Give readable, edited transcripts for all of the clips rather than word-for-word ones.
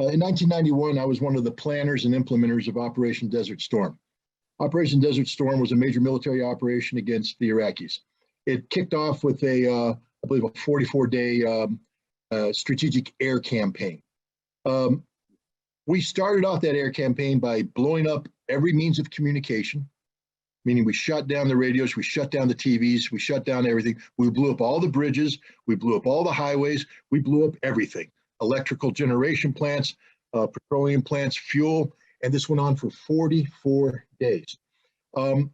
In 1991, I was one of the planners and implementers of Operation Desert Storm. Operation Desert Storm was a major military operation against the Iraqis. It kicked off with I believe, a 44-day strategic air campaign. We started off that air campaign by blowing up every means of communication, meaning we shut down the radios, we shut down the TVs, we shut down everything. We blew up all the bridges, we blew up all the highways, we blew up everything. Electrical generation plants, petroleum plants, fuel, and this went on for 44 days. And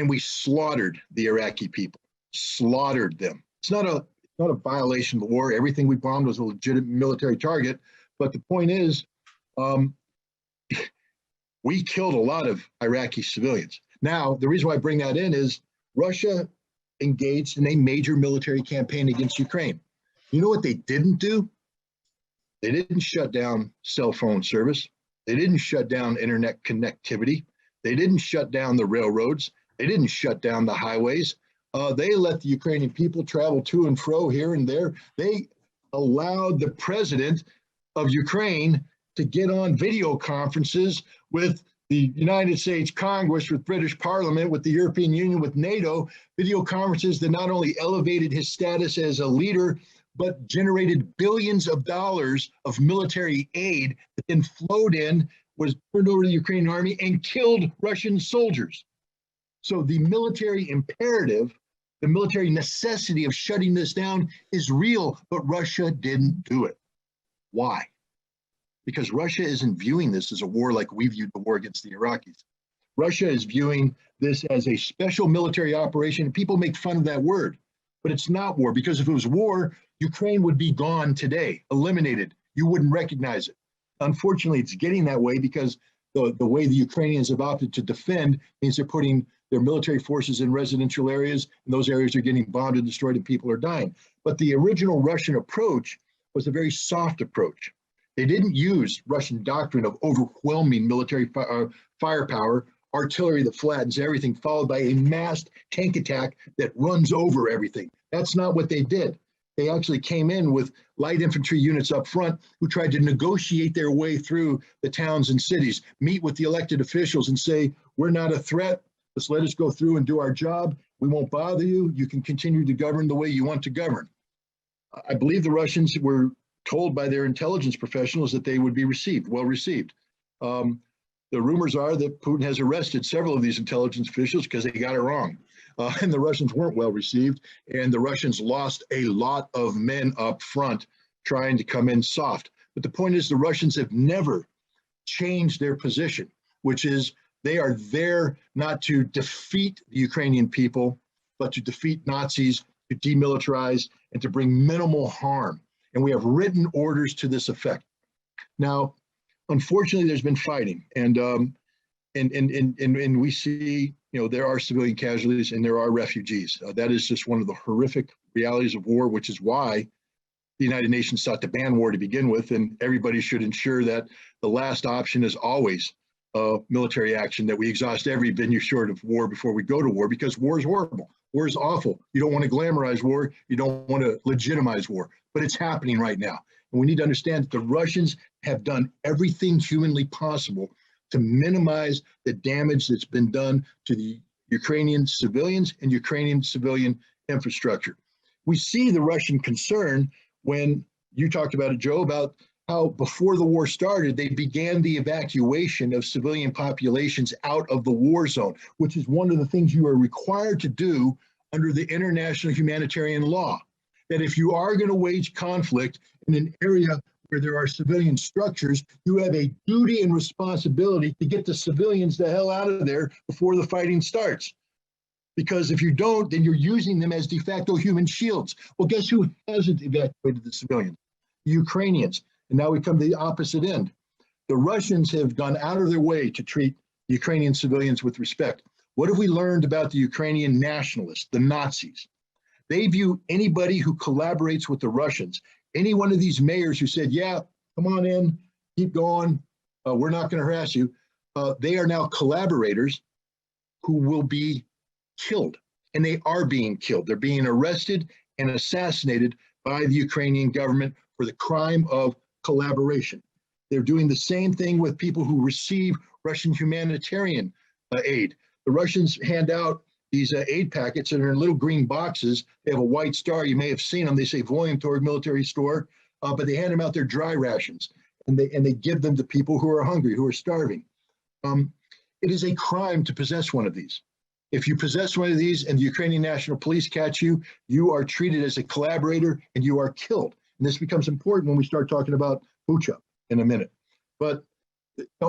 we slaughtered the Iraqi people, slaughtered them. It's not a violation of the war. Everything we bombed was a legitimate military target, but the point is, we killed a lot of Iraqi civilians. Now, the reason why I bring that in is Russia engaged in a major military campaign against Ukraine. You know what they didn't do? They didn't shut down cell phone service. They didn't shut down internet connectivity. They didn't shut down the railroads. They didn't shut down the highways. They let the Ukrainian people travel to and fro here and there. They allowed the president of Ukraine to get on video conferences with the United States Congress, with British Parliament, with the European Union, with NATO, video conferences that not only elevated his status as a leader, but generated billions of dollars of military aid that then flowed in, was turned over to the Ukrainian army and killed Russian soldiers. So the military imperative, the military necessity of shutting this down is real, but Russia didn't do it. Why? Because Russia isn't viewing this as a war like we viewed the war against the Iraqis. Russia is viewing this as a special military operation. People make fun of that word, but it's not war, because if it was war, Ukraine would be gone today, eliminated. You wouldn't recognize it. Unfortunately, it's getting that way because the way the Ukrainians have opted to defend means they're putting their military forces in residential areas, and those areas are getting bombed and destroyed and people are dying. But the original Russian approach was a very soft approach. They didn't use Russian doctrine of overwhelming military firepower, artillery that flattens everything, followed by a massed tank attack that runs over everything. That's not what they did. They actually came in with light infantry units up front who tried to negotiate their way through the towns and cities, meet with the elected officials and say, we're not a threat. Just let us go through and do our job. We won't bother you. You can continue to govern the way you want to govern. I believe the Russians were told by their intelligence professionals that they would be well received. The rumors are that Putin has arrested several of these intelligence officials because they got it wrong. And the Russians weren't well received, and the Russians lost a lot of men up front trying to come in soft. But the point is, the Russians have never changed their position, which is they are there not to defeat the Ukrainian people, but to defeat Nazis, to demilitarize, and to bring minimal harm. And we have written orders to this effect. Now, unfortunately, there's been fighting, and we see, there are civilian casualties and there are refugees. That is just one of the horrific realities of war, which is why the United Nations sought to ban war to begin with, and everybody should ensure that the last option is always military action, that we exhaust every venue short of war before we go to war, because war is horrible. War is awful. You don't want to glamorize war. You don't want to legitimize war, but it's happening right now. And we need to understand that the Russians have done everything humanly possible to minimize the damage that's been done to the Ukrainian civilians and Ukrainian civilian infrastructure. We see the Russian concern when you talked about it, Joe, about how before the war started, they began the evacuation of civilian populations out of the war zone, which is one of the things you are required to do under the international humanitarian law. That if you are going to wage conflict in an area where there are civilian structures, you have a duty and responsibility to get the civilians the hell out of there before the fighting starts. Because if you don't, then you're using them as de facto human shields. Well, guess who hasn't evacuated the civilians? The Ukrainians. And now we come to the opposite end. The Russians have gone out of their way to treat Ukrainian civilians with respect. What have we learned about the Ukrainian nationalists, the Nazis? They view anybody who collaborates with the Russians, any one of these mayors who said, yeah, come on in, keep going, we're not going to harass you, they are now collaborators who will be killed. And they are being killed. They're being arrested and assassinated by the Ukrainian government for the crime of collaboration. They're doing the same thing with people who receive Russian humanitarian aid. The Russians hand out these aid packets and they're in little green boxes. They have a white star. You may have seen them. They say Voyentorg military store, but they hand them out their dry rations and they give them to people who are hungry, who are starving. It is a crime to possess one of these. If you possess one of these and the Ukrainian National Police catch you, you are treated as a collaborator and you are killed. And this becomes important when we start talking about Bucha in a minute. But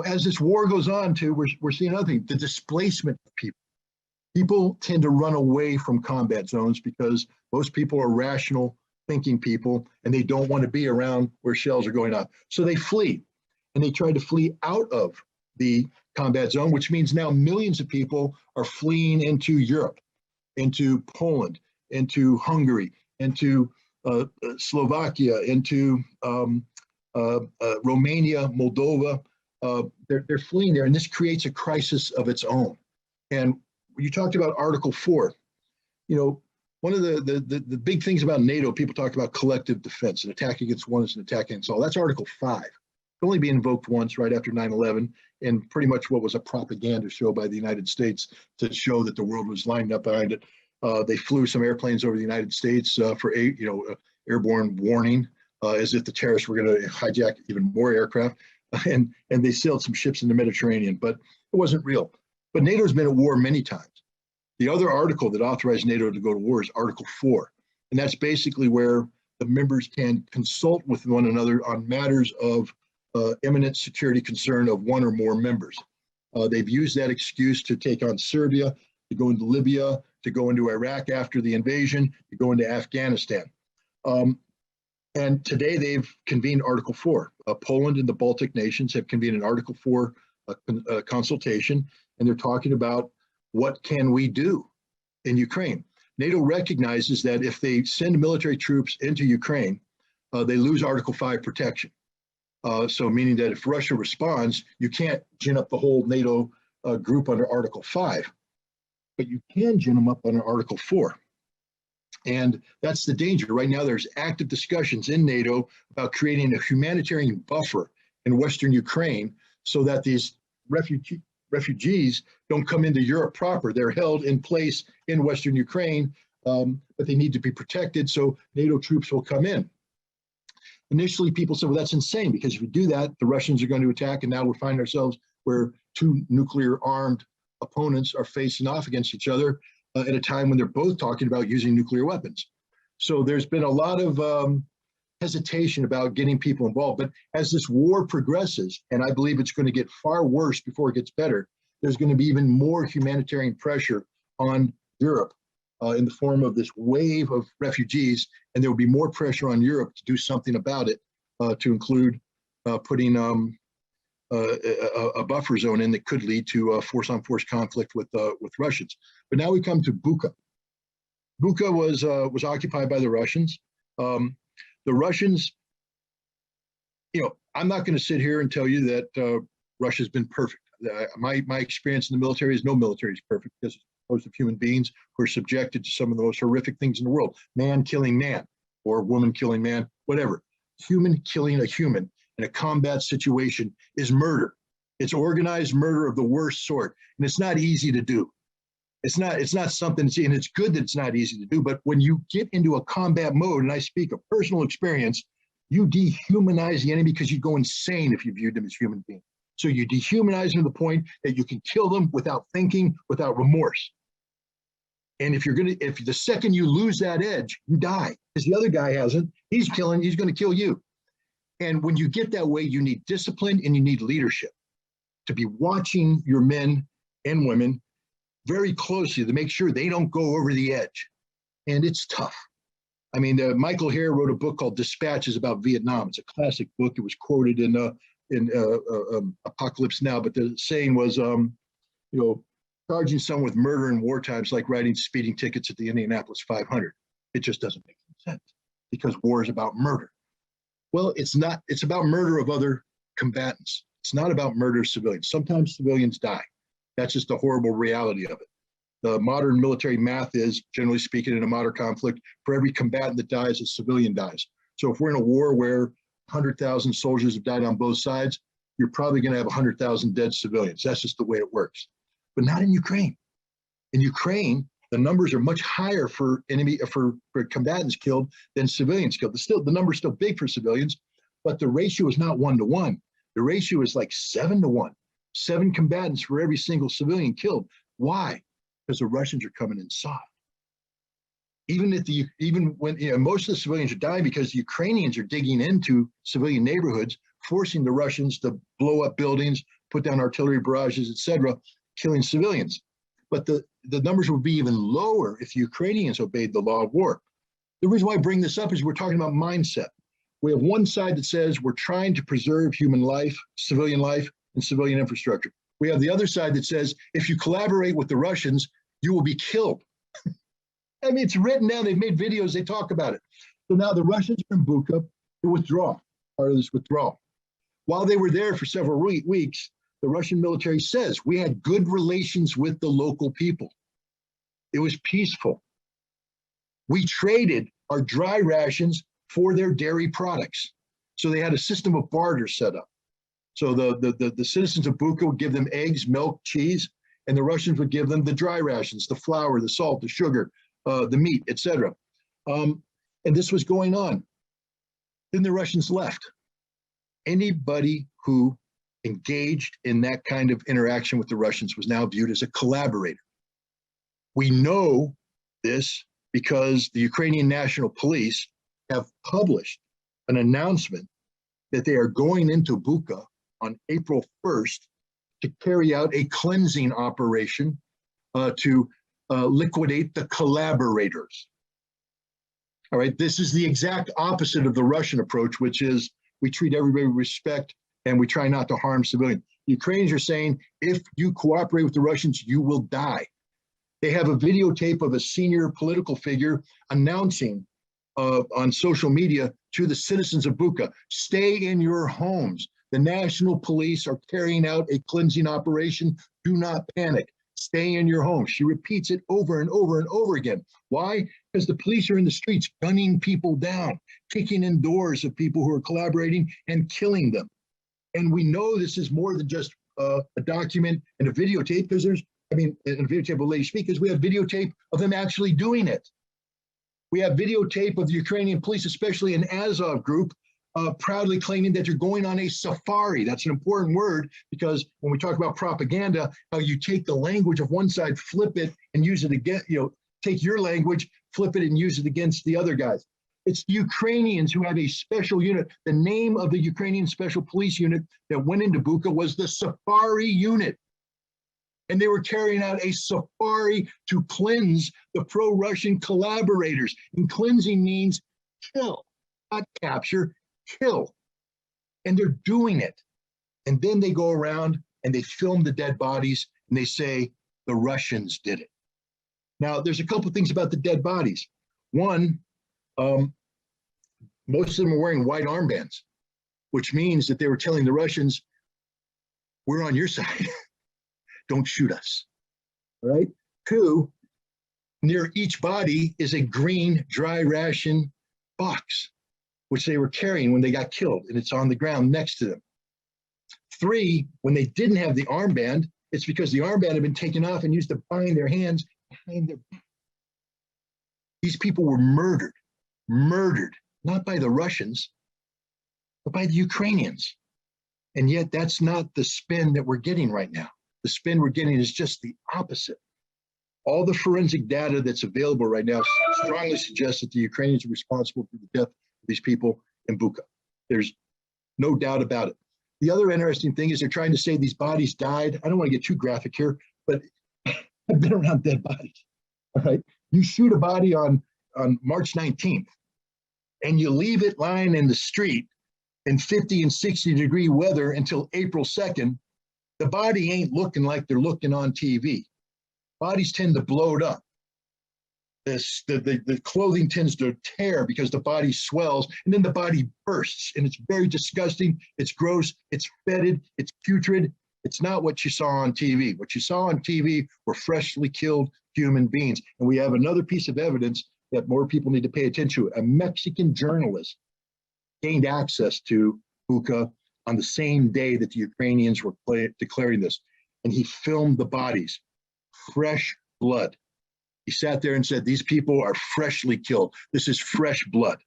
as this war goes on too, we're seeing another thing, the displacement of people. People tend to run away from combat zones because most people are rational thinking people and they don't want to be around where shells are going off. So they flee and they try to flee out of the combat zone, which means now millions of people are fleeing into Europe, into Poland, into Hungary, into Slovakia, into Romania, Moldova. They're fleeing there, and this creates a crisis of its own. And you talked about Article 4. You know, one of the big things about NATO, people talk about collective defense. An attack against one is an attack against all. That's Article 5. It's only been invoked once, right after 9/11, and pretty much what was a propaganda show by the United States to show that the world was lined up behind it. They flew some airplanes over the United States for airborne warning, as if the terrorists were going to hijack even more aircraft, and they sailed some ships in the Mediterranean, but it wasn't real. But NATO's been at war many times. The other article that authorized NATO to go to war is Article 4, and that's basically where the members can consult with one another on matters of imminent security concern of one or more members. They've used that excuse to take on Serbia, to go into Libya, to go into Iraq after the invasion, to go into Afghanistan. And today they've convened Article 4. Poland and the Baltic nations have convened an Article 4 consultation, and they're talking about what can we do in Ukraine. NATO recognizes that if they send military troops into Ukraine, they lose Article 5 protection. So meaning that if Russia responds, you can't gin up the whole NATO group under Article 5, but you can gin them up under Article 4. And that's the danger. Right now, there's active discussions in NATO about creating a humanitarian buffer in Western Ukraine so that these refugees don't come into Europe proper. They're held in place in Western Ukraine, but they need to be protected, so NATO troops will come in. Initially, people said, well, that's insane, because if you do that, the Russians are going to attack, and now we find ourselves where two nuclear-armed opponents are facing off against each other at a time when they're both talking about using nuclear weapons. So there's been a lot of hesitation about getting people involved. But as this war progresses, and I believe it's going to get far worse before it gets better, there's going to be even more humanitarian pressure on Europe in the form of this wave of refugees, and there will be more pressure on Europe to do something about it, to include putting a buffer zone in that could lead to force-on-force conflict with Russians. But now we come to Bucha. Bucha was occupied by the Russians. The Russians, I'm not going to sit here and tell you that Russia's been perfect. My experience in the military is no military is perfect, because it's composed of human beings who are subjected to some of the most horrific things in the world. Man killing man, or woman killing man, whatever. Human killing a human in a combat situation is murder. It's organized murder of the worst sort, and it's not easy to do. It's not something, and it's good that it's not easy to do, but when you get into a combat mode, and I speak of personal experience, you dehumanize the enemy because you go insane if you viewed them as human beings. So you dehumanize them to the point that you can kill them without thinking, without remorse. And if the second you lose that edge, you die, because the other guy hasn't. He's going to kill you. And when you get that way, you need discipline and you need leadership to be watching your men and women very closely to make sure they don't go over the edge. And it's tough. I mean, Michael Hare wrote a book called Dispatches about Vietnam. It's a classic book. It was quoted in Apocalypse Now, but the saying was, charging someone with murder in wartime is like writing speeding tickets at the Indianapolis 500. It just doesn't make sense, because war is about murder. Well, it's not. It's about murder of other combatants. It's not about murder of civilians. Sometimes civilians die. That's just the horrible reality of it. The modern military math is, generally speaking, in a modern conflict, for every combatant that dies, a civilian dies. So if we're in a war where 100,000 soldiers have died on both sides, you're probably going to have 100,000 dead civilians. That's just the way it works. But not in Ukraine. In Ukraine, the numbers are much higher for combatants killed than civilians killed. The number's still big for civilians, but the ratio is not 1-to-1. The ratio is like 7-to-1. 7 combatants for every single civilian killed. Why? Because the Russians are coming in soft. Even when most of the civilians are dying because the Ukrainians are digging into civilian neighborhoods, forcing the Russians to blow up buildings, put down artillery barrages, etc., killing civilians. But the numbers would be even lower if the Ukrainians obeyed the law of war. The reason why I bring this up is we're talking about mindset. We have one side that says we're trying to preserve human life, and civilian infrastructure. We have the other side that says if you collaborate with the Russians, you will be killed. I mean, it's written down. They've made videos. They talk about it. So now the Russians are in Bucha to withdraw, part of this withdrawal. While they were there for several weeks, the Russian military says we had good relations with the local people. It was peaceful. We traded our dry rations for their dairy products. So they had a system of barter set up. So the citizens of Bucha would give them eggs, milk, cheese, and the Russians would give them the dry rations, the flour, the salt, the sugar, the meat, etc. And this was going on. Then the Russians left. Anybody who engaged in that kind of interaction with the Russians was now viewed as a collaborator. We know this because the Ukrainian National Police have published an announcement that they are going into Bucha on April 1st to carry out a cleansing operation to liquidate the collaborators. All right, this is the exact opposite of the Russian approach, which is we treat everybody with respect and we try not to harm civilians. The Ukrainians are saying, if you cooperate with the Russians, you will die. They have a videotape of a senior political figure announcing on social media to the citizens of Bucha, stay in your homes. The National Police are carrying out a cleansing operation. Do not panic. Stay in your home. She repeats it over and over and over again. Why? Because the police are in the streets gunning people down, kicking in doors of people who are collaborating and killing them. And we know this is more than just a document and a videotape, because a videotape of a lady speak, because we have videotape of them actually doing it. We have videotape of the Ukrainian police, especially an Azov group, proudly claiming that they're going on a safari. That's an important word, because when we talk about propaganda, how you take the language of one side, flip it and use it again, take your language, flip it and use it against the other guys. It's the Ukrainians who have a special unit. The name of the Ukrainian Special Police Unit that went into Bucha was the Safari Unit. And they were carrying out a safari to cleanse the pro-Russian collaborators. And cleansing means kill, not capture, kill. And they're doing it. And then they go around and they film the dead bodies and they say the Russians did it. Now, there's a couple of things about the dead bodies. One, most of them are wearing white armbands, which means that they were telling the Russians, we're on your side. Don't shoot us. All right. 2, near each body is a green dry ration box, which they were carrying when they got killed, and it's on the ground next to them. 3, when they didn't have the armband, it's because the armband had been taken off and used to bind their hands behind their back. These people were murdered, not by the Russians, but by the Ukrainians. And yet that's not the spin that we're getting right now. The spin we're getting is just the opposite. All the forensic data that's available right now strongly suggests that the Ukrainians are responsible for the death of these people in Bucha. There's no doubt about it. The other interesting thing is they're trying to say these bodies died. I don't want to get too graphic here, but I've been around dead bodies. All right. You shoot a body on March 19th and you leave it lying in the street in 50 and 60 degree weather until April 2nd, the body ain't looking like they're looking on TV. Bodies tend to bloat up. The clothing tends to tear because the body swells and then the body bursts, and it's very disgusting. It's gross. It's fetid. It's putrid. It's not what you saw on TV. What you saw on TV were freshly killed human beings. And we have another piece of evidence that more people need to pay attention to. A Mexican journalist gained access to Bucha on the same day that the Ukrainians were declaring this. And he filmed the bodies, fresh blood. He sat there and said, these people are freshly killed. This is fresh blood.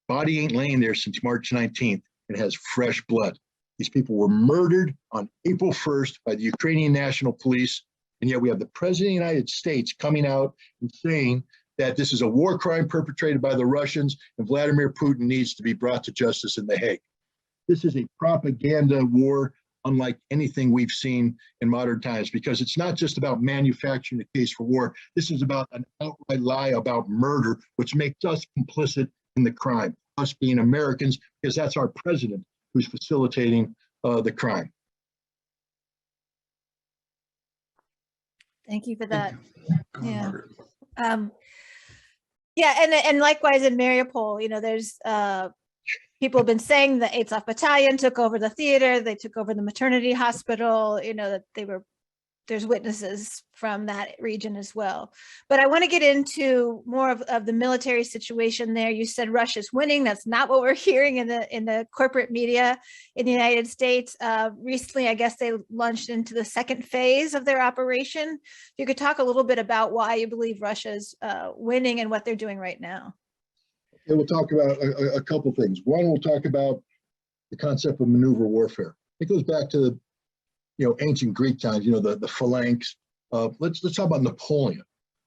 Body ain't laying there since March 19th. It has fresh blood. These people were murdered on April 1st by the Ukrainian National Police. And yet we have the President of the United States coming out and saying that this is a war crime perpetrated by the Russians and Vladimir Putin needs to be brought to justice in The Hague. This is a propaganda war unlike anything we've seen in modern times, because it's not just about manufacturing a case for war. This is about an outright lie about murder, which makes us complicit in the crime, us being Americans, because that's our president who's facilitating the crime. Thank you for that. Yeah. Yeah, and likewise in Mariupol, you know, there's people have been saying the 8th Battalion took over the theater, they took over the maternity hospital, you know, that there's witnesses from that region as well. But I want to get into more of the military situation there. You said Russia's winning. That's not what we're hearing in the corporate media in the United States. Recently, I guess they launched into the second phase of their operation. You could talk a little bit about why you believe Russia's winning and what they're doing right now. Okay, we'll talk about a couple things. One, we'll talk about the concept of maneuver warfare. It goes back to the ancient Greek times, the phalanx. Let's talk about Napoleon.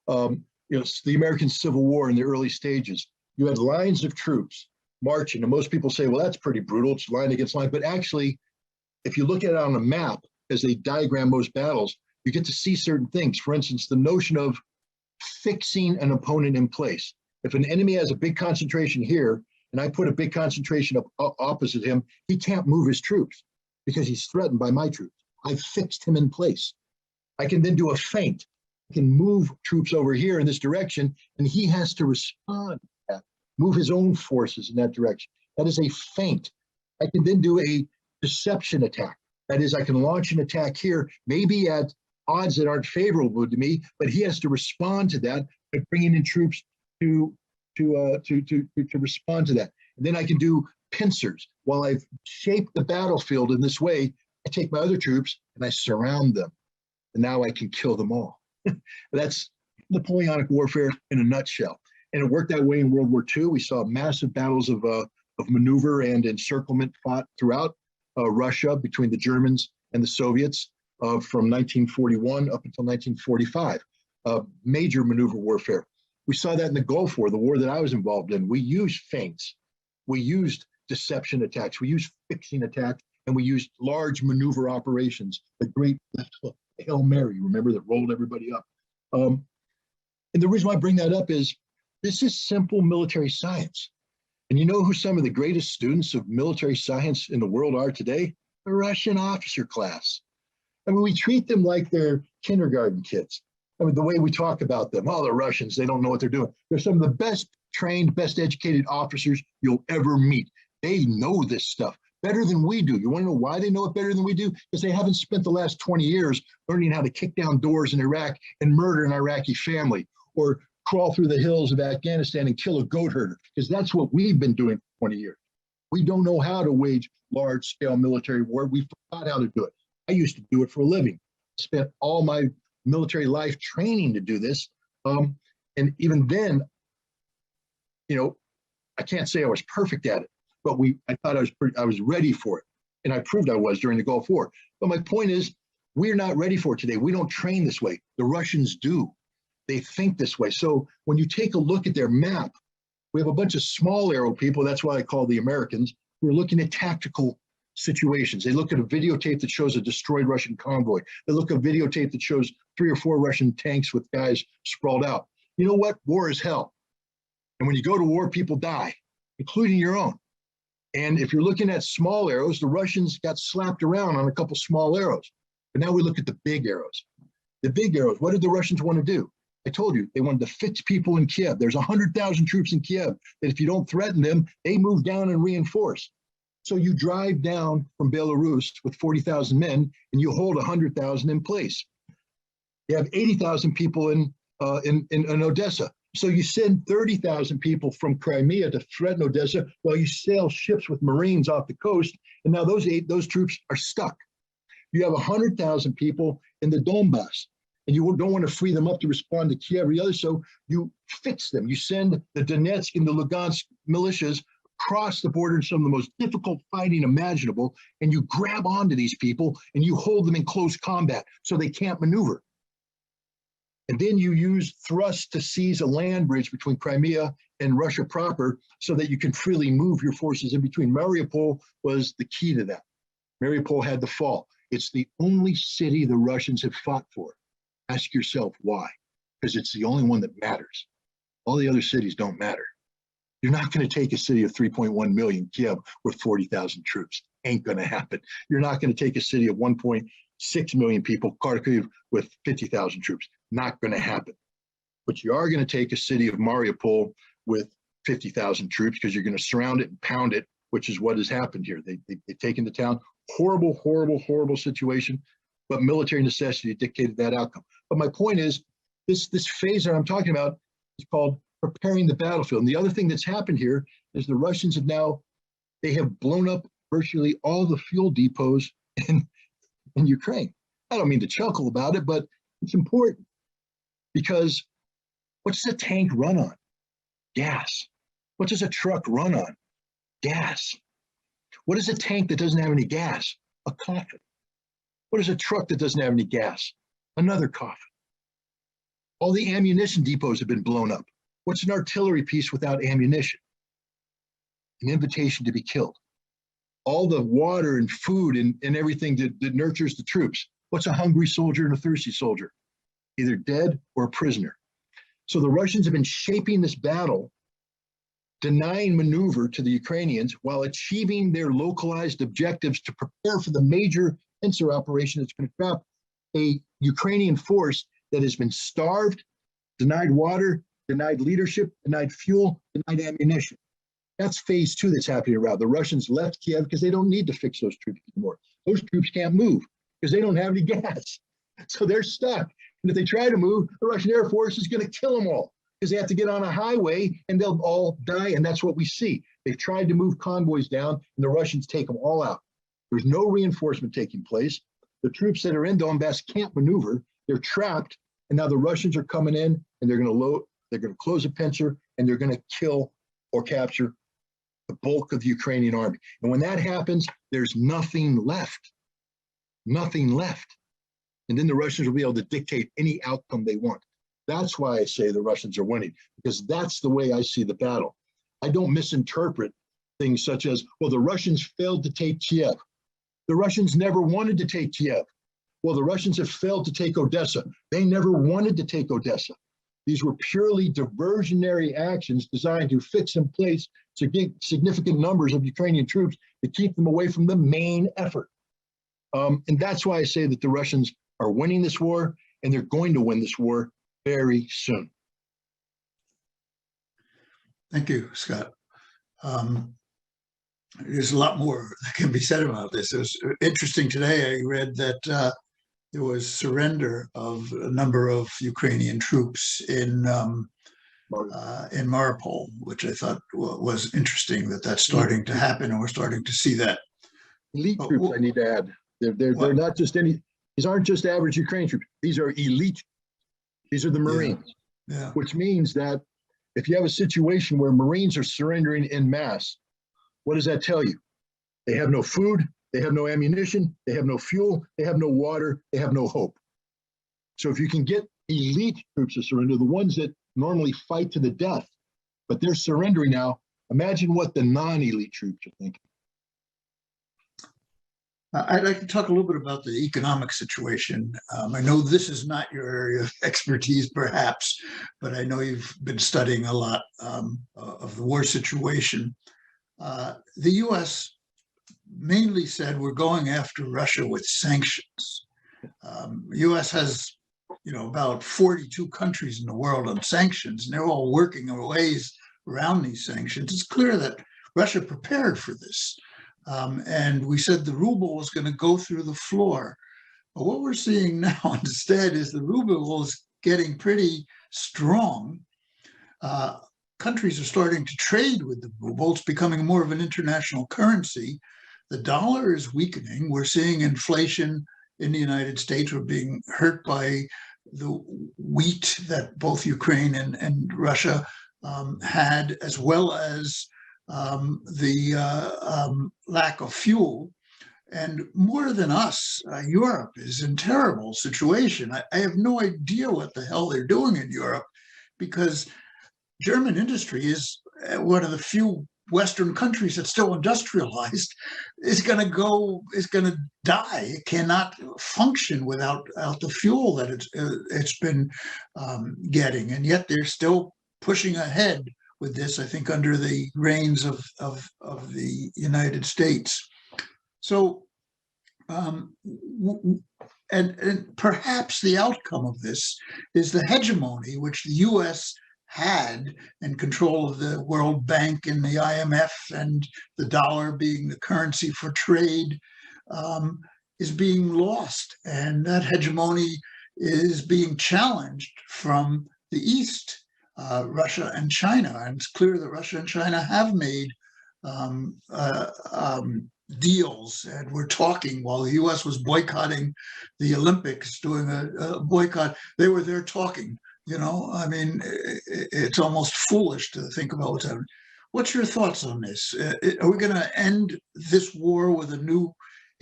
The American Civil War in the early stages. You had lines of troops marching, and most people say, well, that's pretty brutal. It's line against line. But actually, if you look at it on a map, as they diagram most battles, you get to see certain things. For instance, the notion of fixing an opponent in place. If an enemy has a big concentration here, and I put a big concentration up opposite him, he can't move his troops because he's threatened by my troops. I've fixed him in place. I can then do a feint. I can move troops over here in this direction, and he has to respond to that, move his own forces in that direction. That is a feint. I can then do a deception attack. That is, I can launch an attack here, maybe at odds that aren't favorable to me, but he has to respond to that by bringing in troops to respond to that. And then I can do pincers. While I've shaped the battlefield in this way, I take my other troops and I surround them. And now I can kill them all. That's Napoleonic warfare in a nutshell. And it worked that way in World War II. We saw massive battles of maneuver and encirclement fought throughout Russia between the Germans and the Soviets from 1941 up until 1945. Major maneuver warfare. We saw that in the Gulf War, the war that I was involved in. We used feints. We used deception attacks. We used fixing attacks. And we used large maneuver operations, the great Hail Mary, remember, that rolled everybody up. And the reason why I bring that up is this is simple military science. And you know who some of the greatest students of military science in the world are today? The Russian officer class. I mean, we treat them like they're kindergarten kids. I mean, the way we talk about them, oh, the Russians, they don't know what they're doing. They're some of the best trained, best educated officers you'll ever meet. They know this stuff better than we do. You want to know why they know it better than we do? Because they haven't spent the last 20 years learning how to kick down doors in Iraq and murder an Iraqi family, or crawl through the hills of Afghanistan and kill a goat herder, because that's what we've been doing for 20 years. We don't know how to wage large-scale military war. We forgot how to do it. I used to do it for a living. I spent all my military life training to do this. And even then, I can't say I was perfect at it. But I thought I was ready for it. And I proved I was during the Gulf War. But my point is, we're not ready for it today. We don't train this way. The Russians do. They think this way. So when you take a look at their map, we have a bunch of small arrow people. That's why I call the Americans. Who are looking at tactical situations. They look at a videotape that shows a destroyed Russian convoy. They look at a videotape that shows 3 or 4 Russian tanks with guys sprawled out. You know what? War is hell. And when you go to war, people die, including your own. And if you're looking at small arrows, the Russians got slapped around on a couple small arrows. But now we look at the big arrows. The big arrows, what did the Russians want to do? I told you, they wanted to fix people in Kiev. There's 100,000 troops in Kiev that if you don't threaten them, they move down and reinforce. So you drive down from Belarus with 40,000 men and you hold 100,000 in place. You have 80,000 people in Odessa. So you send 30,000 people from Crimea to threaten Odessa while you sail ships with Marines off the coast. And now those troops are stuck. You have 100,000 people in the Donbass, and you don't want to free them up to respond to Kiev or the others. So you fix them. You send the Donetsk and the Lugansk militias across the border in some of the most difficult fighting imaginable, and you grab onto these people and you hold them in close combat so they can't maneuver. And then you use thrust to seize a land bridge between Crimea and Russia proper so that you can freely move your forces in between. Mariupol was the key to that. Mariupol had to fall. It's the only city the Russians have fought for. Ask yourself why, because it's the only one that matters. All the other cities don't matter. You're not going to take a city of 3.1 million, Kiev, with 40,000 troops. Ain't going to happen. You're not going to take a city of 1.6 million people, Kharkiv, with 50,000 troops. Not going to happen. But you are going to take a city of Mariupol with 50,000 troops because you're going to surround it and pound it, which is what has happened here. They've taken the town. Horrible, horrible, horrible situation, but military necessity dictated that outcome. But my point is, this phase that I'm talking about is called preparing the battlefield. And the other thing that's happened here is the Russians they have blown up virtually all the fuel depots in Ukraine. I don't mean to chuckle about it, but it's important because what does a tank run on? Gas. What does a truck run on? Gas. What is a tank that doesn't have any gas? A coffin. What is a truck that doesn't have any gas? Another coffin. All the ammunition depots have been blown up. What's an artillery piece without ammunition? An invitation to be killed. All the water and food and everything that nurtures the troops. What's a hungry soldier and a thirsty soldier? Either dead or a prisoner. So the Russians have been shaping this battle, denying maneuver to the Ukrainians while achieving their localized objectives to prepare for the major pincer operation that's going to trap a Ukrainian force that has been starved, denied water, denied leadership, denied fuel, denied ammunition. That's phase two that's happening around. The Russians left Kiev because they don't need to fix those troops anymore. Those troops can't move because they don't have any gas. So they're stuck. And if they try to move, the Russian Air Force is going to kill them all because they have to get on a highway and they'll all die. And that's what we see. They've tried to move convoys down and the Russians take them all out. There's no reinforcement taking place. The troops that are in Donbass can't maneuver. They're trapped. And now the Russians are coming in and they're going to close a pincer and they're going to kill or capture the bulk of the Ukrainian army. And when that happens, there's nothing left. Nothing left. And then the Russians will be able to dictate any outcome they want. That's why I say the Russians are winning, because that's the way I see the battle. I don't misinterpret things such as, well, the Russians failed to take Kiev. The Russians never wanted to take Kiev. Well, the Russians have failed to take Odessa. They never wanted to take Odessa. These were purely diversionary actions designed to fix in place significant numbers of Ukrainian troops to keep them away from the main effort. And that's why I say that the Russians are winning this war, and they're going to win this war very soon. Thank you, Scott. There's a lot more that can be said about this. It was interesting today. I read that there was surrender of a number of Ukrainian troops in Mariupol, which I thought was interesting that that's starting to happen, and we're starting to see that. Elite troops, I need to add. They're not just any. These aren't just average Ukrainian troops. These are elite. These are the Marines, which means that if you have a situation where Marines are surrendering en masse, what does that tell you? They have no food, they have no ammunition, they have no fuel, they have no water, they have no hope. So if you can get elite troops to surrender, the ones that normally fight to the death, but they're surrendering now, imagine what the non-elite troops are thinking. I'd like to talk a little bit about the economic situation. I know this is not your area of expertise, perhaps, but I know you've been studying a lot of the war situation. The U.S. mainly said we're going after Russia with sanctions. The U.S. has, about 42 countries in the world on sanctions, and they're all working on ways around these sanctions. It's clear that Russia prepared for this. And we said the ruble was going to go through the floor. But what we're seeing now instead is the ruble is getting pretty strong. countries are starting to trade with the ruble. It's becoming more of an international currency. The dollar is weakening. We're seeing inflation in the United States. We're being hurt by the wheat that both Ukraine and Russia had, as well as the lack of fuel. And more than us, Europe is in terrible situation. I have no idea what the hell they're doing in Europe, because German industry is one of the few Western countries that's still industrialized. Is going to die. It cannot function without the fuel that it's been getting, and yet they're still pushing ahead with this. I think under the reins of the United States. So, and perhaps the outcome of this is the hegemony which the U.S. had in control of the World Bank and the IMF, and the dollar being the currency for trade, is being lost. And that hegemony is being challenged from the East, Russia and China. And it's clear that Russia and China have made deals, and we're talking while the U.S. was boycotting the Olympics, doing a boycott. They were there talking. You know, I mean, it's almost foolish to think about what's happening. What's your thoughts on this? Are we going to end this war with a new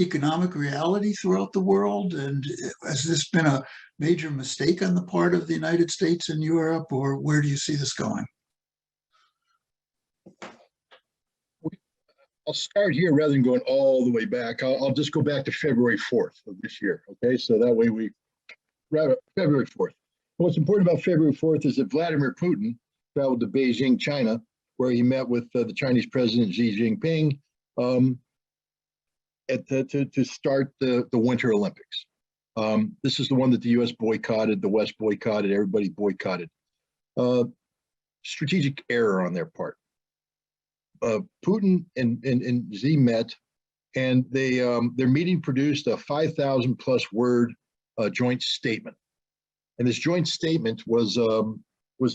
economic reality throughout the world? And has this been a major mistake on the part of the United States and Europe, or where do you see this going? I'll start here rather than going all the way back. I'll just go back to February 4th of this year. Okay, so that way February 4th. What's important about February 4th is that Vladimir Putin traveled to Beijing, China, where he met with the Chinese President Xi Jinping to start the Winter Olympics. This is the one that the U.S. boycotted, the West boycotted, everybody boycotted. Strategic error on their part. Putin and Xi met, and their meeting produced a 5,000 plus word joint statement. And this joint statement was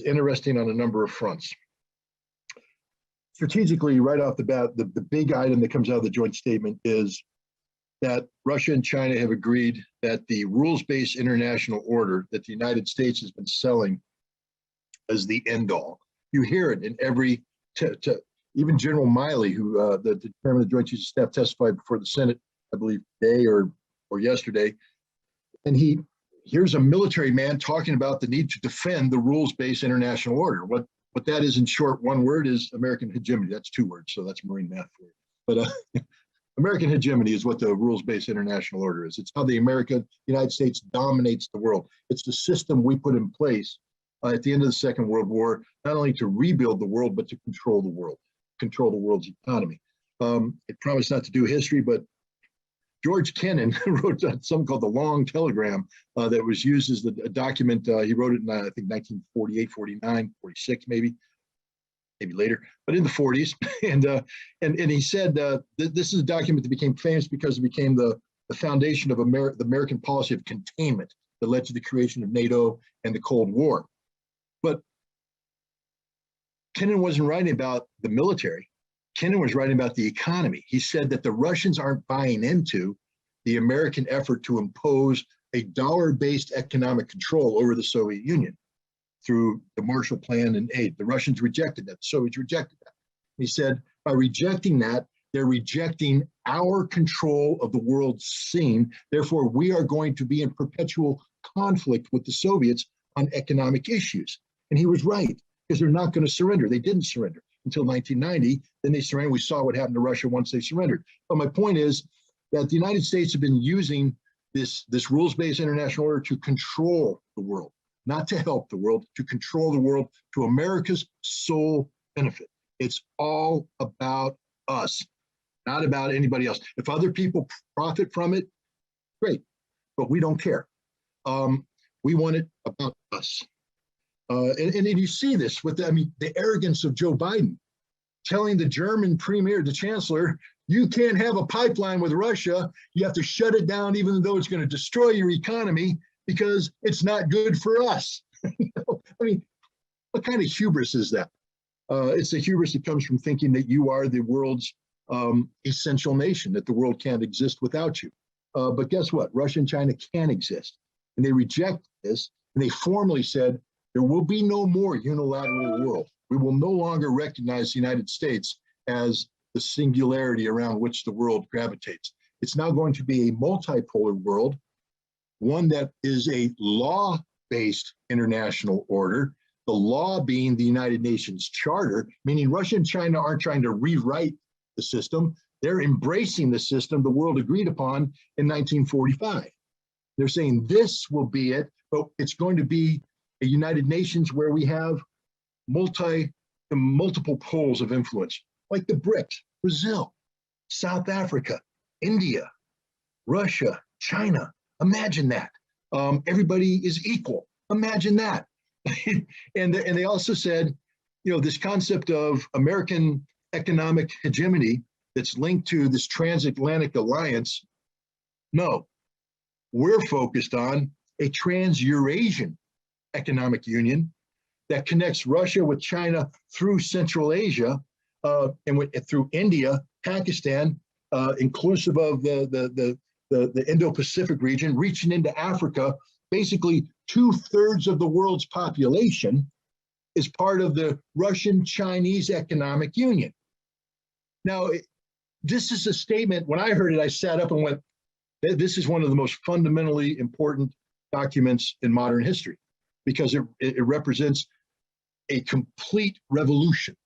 interesting on a number of fronts. Strategically, right off the bat, the big item that comes out of the joint statement is that Russia and China have agreed that the rules-based international order that the United States has been selling as the end-all. You hear it in every, even General Miley, who the chairman of the Joint Chiefs of Staff, testified before the Senate, I believe, today or yesterday, and here's a military man talking about the need to defend the rules-based international order. What that is, in short, one word is American hegemony. That's two words, so that's Marine math for you. But American hegemony is what the rules-based international order is. It's how the United States dominates the world. It's the system we put in place at the end of the Second World War, not only to rebuild the world, but to control the world, control the world's economy. It promised not to do history, but George Kennan wrote something called the Long Telegram that was used as a document. He wrote it in, I think, 1948, 49, 46, maybe later, but in the 40s. And he said this is a document that became famous because it became the foundation of the American policy of containment that led to the creation of NATO and the Cold War. But Kennan wasn't writing about the military. Kennan was writing about the economy. He said that the Russians aren't buying into the American effort to impose a dollar-based economic control over the Soviet Union through the Marshall Plan and aid. The Russians rejected that. The Soviets rejected that. He said, by rejecting that, they're rejecting our control of the world scene. Therefore, we are going to be in perpetual conflict with the Soviets on economic issues. And he was right, because they're not going to surrender. They didn't surrender until 1990. Then they surrendered. We saw what happened to Russia once they surrendered. But my point is that the United States have been using this rules-based international order to control the world, not to help the world, to control the world to America's sole benefit. It's all about us, not about anybody else. If other people profit from it, great, but we don't care. We want it about us. And you see this with, the arrogance of Joe Biden, telling the German premier, the chancellor, you can't have a pipeline with Russia. You have to shut it down, even though it's going to destroy your economy, because it's not good for us. What kind of hubris is that? It's the hubris that comes from thinking that you are the world's essential nation, that the world can't exist without you. But guess what? Russia and China can exist. And they reject this, and they formally said, there will be no more unilateral world. We will no longer recognize the United States as the singularity around which the world gravitates. It's now going to be a multipolar world, one that is a law-based international order, the law being the United Nations Charter, meaning Russia and China aren't trying to rewrite the system. They're embracing the system the world agreed upon in 1945. They're saying this will be it, but it's going to be a United Nations where we have multiple poles of influence, like the BRICS, Brazil, South Africa, India, Russia, China. Imagine that. Everybody is equal. Imagine that. and they also said, this concept of American economic hegemony that's linked to this transatlantic alliance. No, we're focused on a trans-Eurasian economic union that connects Russia with China through Central Asia and through India, Pakistan, inclusive of the Indo-Pacific region, reaching into Africa. Basically, 2/3 of the world's population is part of the Russian-Chinese economic union. Now, this is a statement, when I heard it, I sat up and went, this is one of the most fundamentally important documents in modern history, because it represents a complete revolution,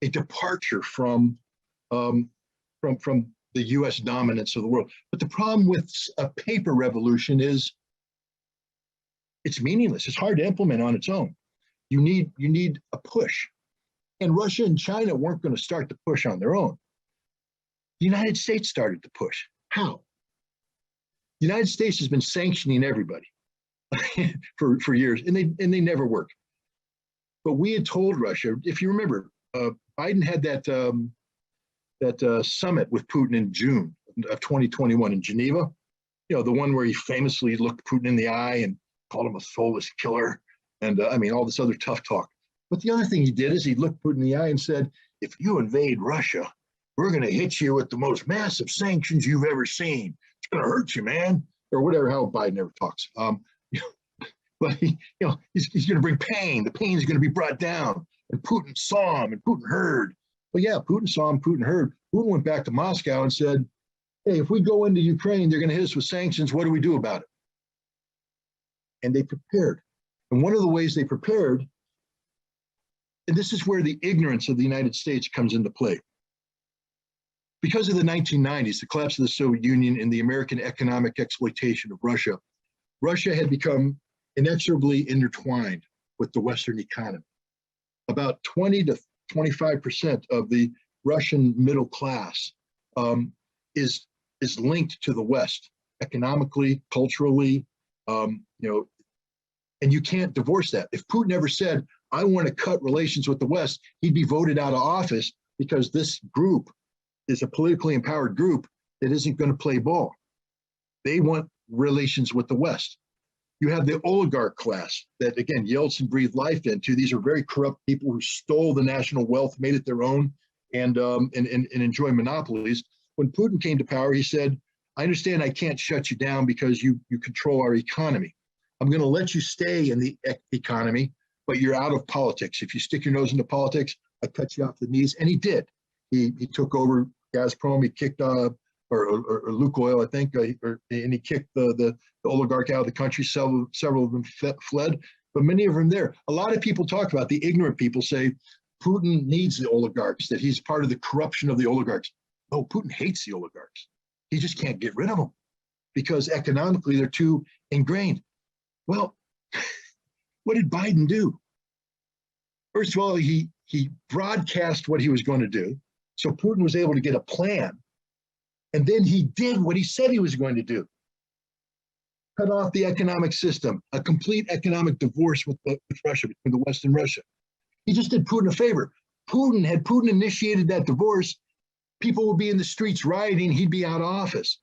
a departure from the US dominance of the world. But the problem with a paper revolution is it's meaningless. It's hard to implement on its own. You need a push. And Russia and China weren't going to start the push on their own. The United States started the push. How? The United States has been sanctioning everybody for years, and they never work. But we had told Russia, if you remember, Biden had that summit with Putin in June of 2021 in Geneva. The one where he famously looked Putin in the eye and called him a soulless killer, and all this other tough talk. But the other thing he did is he looked Putin in the eye and said, if you invade Russia, we're going to hit you with the most massive sanctions you've ever seen. It's going to hurt you, man, or whatever, how Biden ever talks. But he's going to bring pain. The pain is going to be brought down. And Putin saw him and Putin heard. Well, yeah, Putin saw him, Putin heard. Putin went back to Moscow and said, hey, if we go into Ukraine, they're going to hit us with sanctions. What do we do about it? And they prepared. And one of the ways they prepared, and this is where the ignorance of the United States comes into play. Because of the 1990s, the collapse of the Soviet Union and the American economic exploitation of Russia, Russia had become inexorably intertwined with the Western economy. About 20 to 25% of the Russian middle class is linked to the West economically, culturally, and you can't divorce that. If Putin ever said, I want to cut relations with the West, he'd be voted out of office, because this group is a politically empowered group that isn't going to play ball. They want relations with the West. You have the oligarch class that, again, Yeltsin breathed life into. These are very corrupt people who stole the national wealth, made it their own, and enjoy monopolies. When Putin came to power, he said, I understand I can't shut you down because you control our economy. I'm going to let you stay in the economy, but you're out of politics. If you stick your nose into politics, I cut you off the knees. And he did. He took over Gazprom. He kicked or Lukoil, I think, and he kicked the oligarch out of the country. Several of them fled, but many of them there. A lot of people talk about, the ignorant people say Putin needs the oligarchs, that he's part of the corruption of the oligarchs. No, Putin hates the oligarchs. He just can't get rid of them because economically they're too ingrained. Well, what did Biden do? First of all, he broadcast what he was going to do. So Putin was able to get a plan. And then he did what he said he was going to do. Cut off the economic system, a complete economic divorce with Russia, between the West and Russia. He just did Putin a favor. Had Putin initiated that divorce, people would be in the streets rioting, he'd be out of office.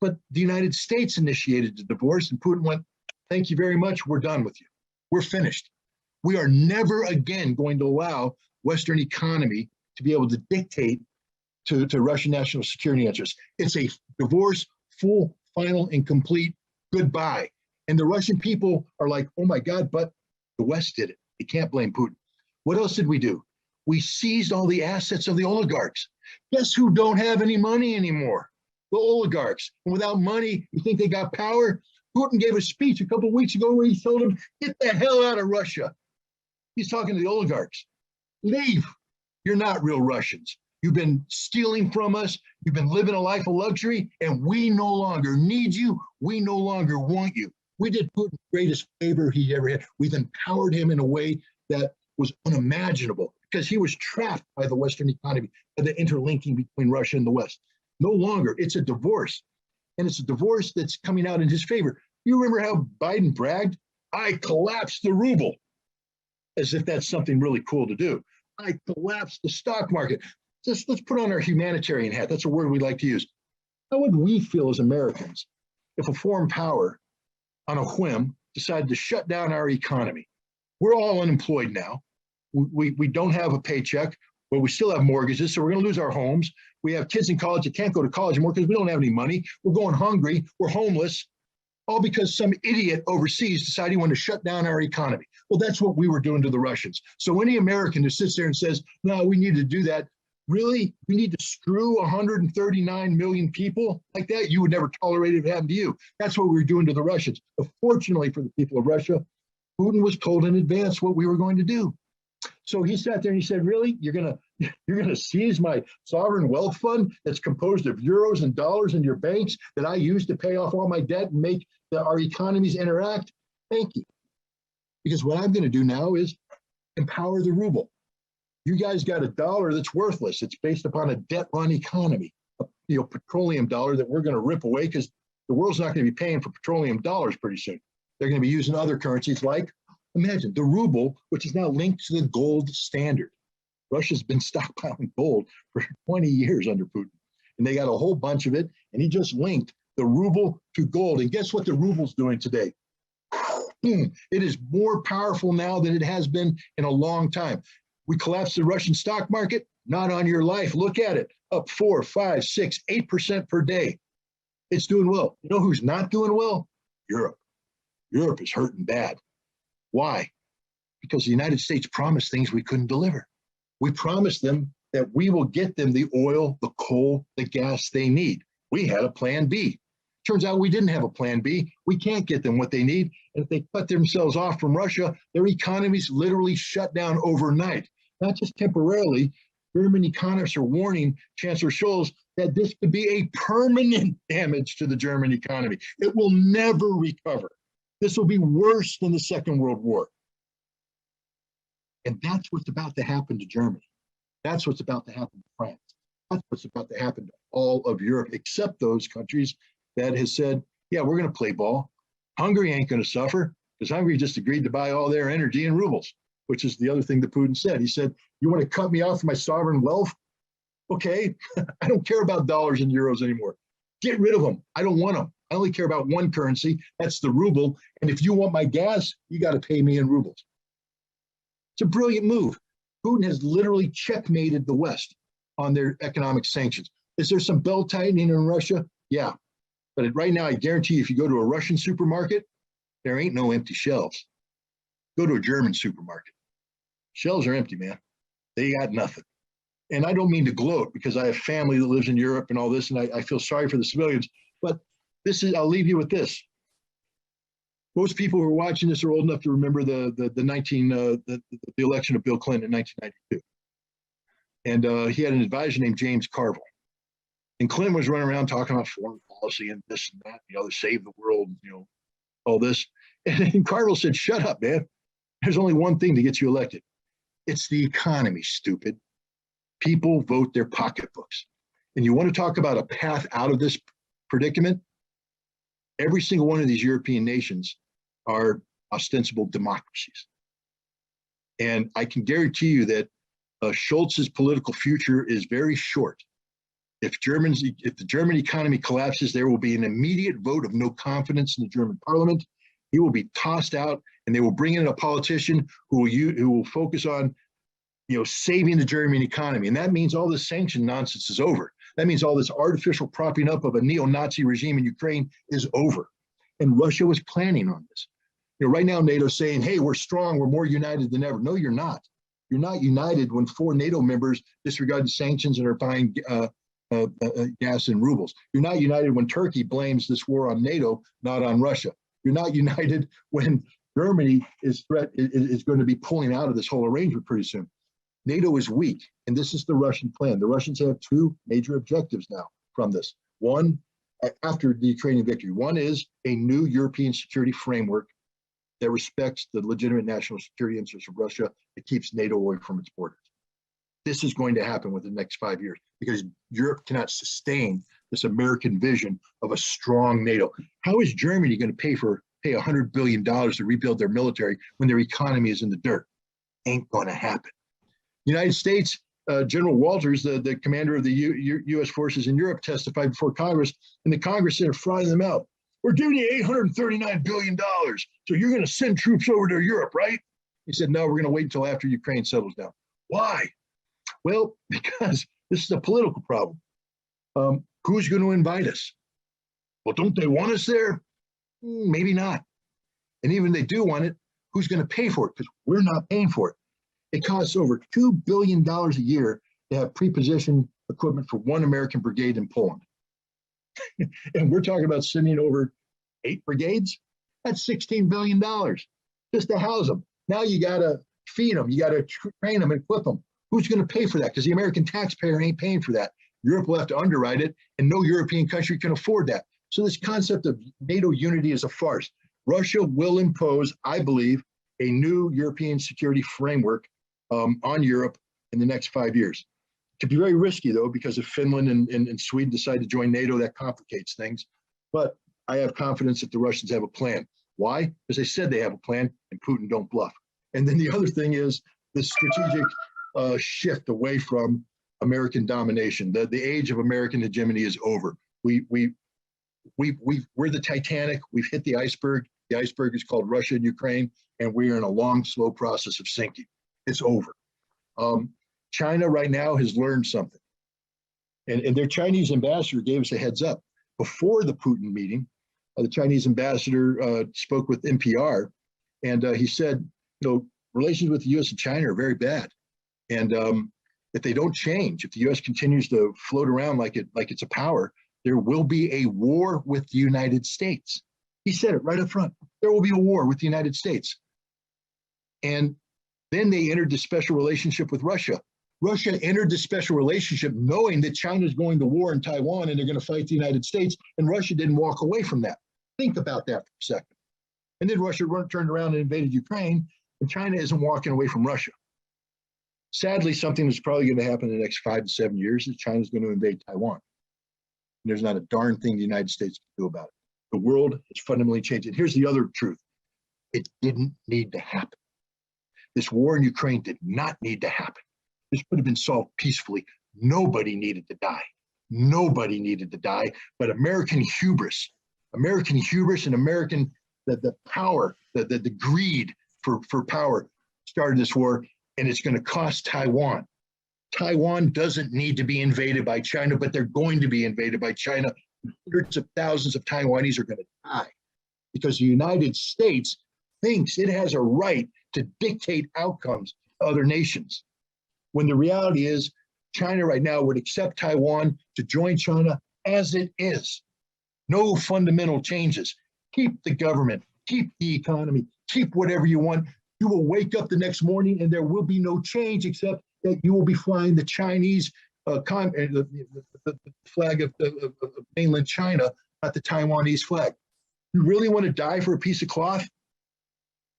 But the United States initiated the divorce, and Putin went, thank you very much, we're done with you. We're finished. We are never again going to allow Western economy to be able to dictate to Russian national security interests. It's a divorce, full, final, and complete goodbye. And the Russian people are like, oh my God, but the West did it. You can't blame Putin. What else did we do? We seized all the assets of the oligarchs. Guess who don't have any money anymore? The oligarchs. And without money, you think they got power? Putin gave a speech a couple of weeks ago where he told them, get the hell out of Russia. He's talking to the oligarchs. Leave. You're not real Russians. You've been stealing from us. You've been living a life of luxury, and we no longer need you. We no longer want you. We did Putin the greatest favor he ever had. We've empowered him in a way that was unimaginable because he was trapped by the Western economy, by the interlinking between Russia and the West. No longer. It's a divorce. And it's a divorce that's coming out in his favor. You remember how Biden bragged? I collapsed the ruble, as if that's something really cool to do. I collapsed the stock market. Just let's put on our humanitarian hat. That's a word we like to use. How would we feel as Americans if a foreign power on a whim decided to shut down our economy? We're all unemployed now. We don't have a paycheck, but we still have mortgages, so we're going to lose our homes. We have kids in college that can't go to college anymore because we don't have any money. We're going hungry. We're homeless, all because some idiot overseas decided he wanted to shut down our economy. Well, that's what we were doing to the Russians. So any American who sits there and says, no, we need to do that, really? We need to screw 139 million people like that? You would never tolerate it happening to you. That's what we were doing to the Russians. But fortunately for the people of Russia, Putin was told in advance what we were going to do. So he sat there and he said, really? You're gonna seize my sovereign wealth fund that's composed of euros and dollars in your banks that I use to pay off all my debt and make our economies interact? Thank you. Because what I'm going to do now is empower the ruble. You guys got a dollar that's worthless. It's based upon a debt-run economy, a petroleum dollar that we're going to rip away because the world's not going to be paying for petroleum dollars pretty soon. They're going to be using other currencies like, imagine, the ruble, which is now linked to the gold standard. Russia's been stockpiling gold for 20 years under Putin, and they got a whole bunch of it, and he just linked the ruble to gold. And guess what the ruble's doing today? Boom. It is more powerful now than it has been in a long time. We collapsed the Russian stock market, not on your life. Look at it, up 4, 5, 6, 8% per day. It's doing well. You know who's not doing well? Europe. Europe is hurting bad. Why? Because the United States promised things we couldn't deliver. We promised them that we will get them the oil, the coal, the gas they need. We had a plan B. Turns out we didn't have a plan B. We can't get them what they need. And if they cut themselves off from Russia, their economies literally shut down overnight. Not just temporarily. German economists are warning Chancellor Scholz that this could be a permanent damage to the German economy. It will never recover. This will be worse than the Second World War. And that's what's about to happen to Germany. That's what's about to happen to France. That's what's about to happen to all of Europe, except those countries that has said, yeah, we're going to play ball. Hungary ain't going to suffer because Hungary just agreed to buy all their energy in rubles, which is the other thing that Putin said. He said, you want to cut me off my sovereign wealth? Okay, I don't care about dollars and euros anymore. Get rid of them. I don't want them. I only care about one currency. That's the ruble. And if you want my gas, you got to pay me in rubles. It's a brilliant move. Putin has literally checkmated the West on their economic sanctions. Is there some belt tightening in Russia? Yeah. But right now, I guarantee you, if you go to a Russian supermarket, there ain't no empty shelves. Go to a German supermarket. Shelves are empty, man. They got nothing. And I don't mean to gloat because I have family that lives in Europe and all this, and I feel sorry for the civilians. But this is, I'll leave you with this. Most people who are watching this are old enough to remember the election of Bill Clinton in 1992. And he had an advisor named James Carville. And Clinton was running around talking about foreign policy and this and that, to save the world, all this. And Carville said, shut up, man. There's only one thing to get you elected. It's the economy, stupid. People vote their pocketbooks. And you want to talk about a path out of this predicament? Every single one of these European nations are ostensible democracies. And I can guarantee you that Scholz's political future is very short. If the German economy collapses, there will be an immediate vote of no confidence in the German parliament, He will be tossed out, and they will bring in a politician who will focus on, saving the German economy. And that means all this sanction nonsense is over. That means all this artificial propping up of a neo-Nazi regime in Ukraine is over. And Russia was planning on this. Right now, NATO's saying, hey, we're strong, we're more united than ever. No, you're not. You're not united when 4 NATO members disregard the sanctions and are buying gas in rubles. You're not united when Turkey blames this war on NATO, not on Russia. You're not united when Germany is going to be pulling out of this whole arrangement pretty soon. NATO is weak, and this is the Russian plan. The Russians have 2 major objectives now from this. One, after the Ukrainian victory, one is a new European security framework that respects the legitimate national security interests of Russia, that keeps NATO away from its borders. This is going to happen within the next 5 years because Europe cannot sustain this American vision of a strong NATO. How is Germany going to pay $100 billion to rebuild their military when their economy is in the dirt? Ain't going to happen. United States, General Walters, the commander of the U.S. forces in Europe, testified before Congress, and the Congress said, frying them out. We're giving you $839 billion, so you're going to send troops over to Europe, right? He said, no, we're going to wait until after Ukraine settles down. Why? Well, because this is a political problem. Who's going to invite us? Well, don't they want us there? Maybe not. And even if they do want it, who's going to pay for it? Because we're not paying for it. It costs over $2 billion a year to have pre-positioned equipment for 1 American brigade in Poland. And we're talking about sending over 8 brigades. That's $16 billion just to house them. Now you got to feed them. You got to train them and equip them. Who's going to pay for that? Because the American taxpayer ain't paying for that. Europe will have to underwrite it, and no European country can afford that. So this concept of NATO unity is a farce. Russia will impose, I believe, a new European security framework on Europe in the next 5 years. It could be very risky, though, because if Finland and Sweden decide to join NATO, that complicates things. But I have confidence that the Russians have a plan. Why? Because they said they have a plan, and Putin don't bluff. And then the other thing is the strategic shift away from American domination. The age of American hegemony is over. We're the Titanic. We've hit the iceberg. The iceberg is called Russia and Ukraine, and we are in a long, slow process of sinking. It's over. China right now has learned something. And their Chinese ambassador gave us a heads up. Before the Putin meeting, the Chinese ambassador spoke with NPR, and he said, relations with the U.S. and China are very bad. And if they don't change, if the U.S. continues to float around like it's a power, there will be a war with the United States. He said it right up front. There will be a war with the United States. And then they entered the special relationship with Russia. Russia entered the special relationship knowing that China's going to war in Taiwan and they're going to fight the United States, and Russia didn't walk away from that. Think about that for a second. And then Russia turned around and invaded Ukraine, and China isn't walking away from Russia. Sadly, something that's probably going to happen in the next 5 to 7 years is China's going to invade Taiwan. And there's not a darn thing the United States can do about it. The world has fundamentally changed. And here's the other truth. It didn't need to happen. This war in Ukraine did not need to happen. This could have been solved peacefully. Nobody needed to die. Nobody needed to die, but American hubris and the power, the greed for power started this war, and it's going to cost Taiwan. Taiwan doesn't need to be invaded by China, but they're going to be invaded by China. Hundreds of thousands of Taiwanese are going to die because the United States thinks it has a right to dictate outcomes to other nations. When the reality is, China right now would accept Taiwan to join China as it is. No fundamental changes. Keep the government, keep the economy, keep whatever you want. You will wake up the next morning and there will be no change except that you will be flying the Chinese the flag of mainland China, not the Taiwanese flag. You really want to die for a piece of cloth?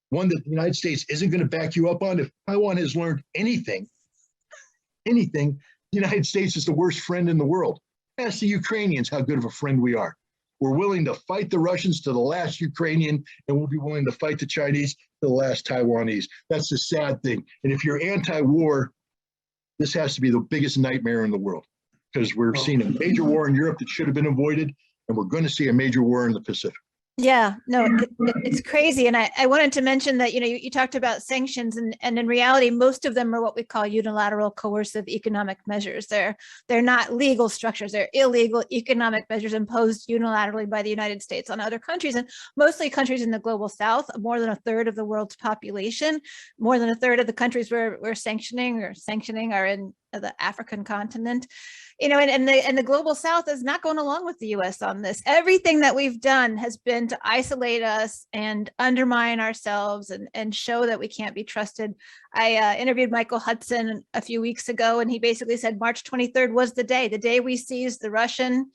One that the United States isn't going to back you up on? If Taiwan has learned anything, the United States is the worst friend in the world. Ask the Ukrainians how good of a friend we are. We're willing to fight the Russians to the last Ukrainian, and we'll be willing to fight the Chinese to the last Taiwanese. That's the sad thing. And if you're anti-war, this has to be the biggest nightmare in the world, because we're seeing a major war in Europe that should have been avoided, and we're going to see a major war in the Pacific. Yeah, no, it's crazy. And I wanted to mention that, you talked about sanctions, and in reality, most of them are what we call unilateral coercive economic measures. They're not legal structures. They're illegal economic measures imposed unilaterally by the United States on other countries, and mostly countries in the global South. More than a third of the world's population, more than a third of the countries we're sanctioning are in the African continent. And the global South is not going along with the US on this. Everything that we've done has been to isolate us and undermine ourselves and show that we can't be trusted. I interviewed Michael Hudson a few weeks ago, and he basically said March 23rd was the day we seized the Russian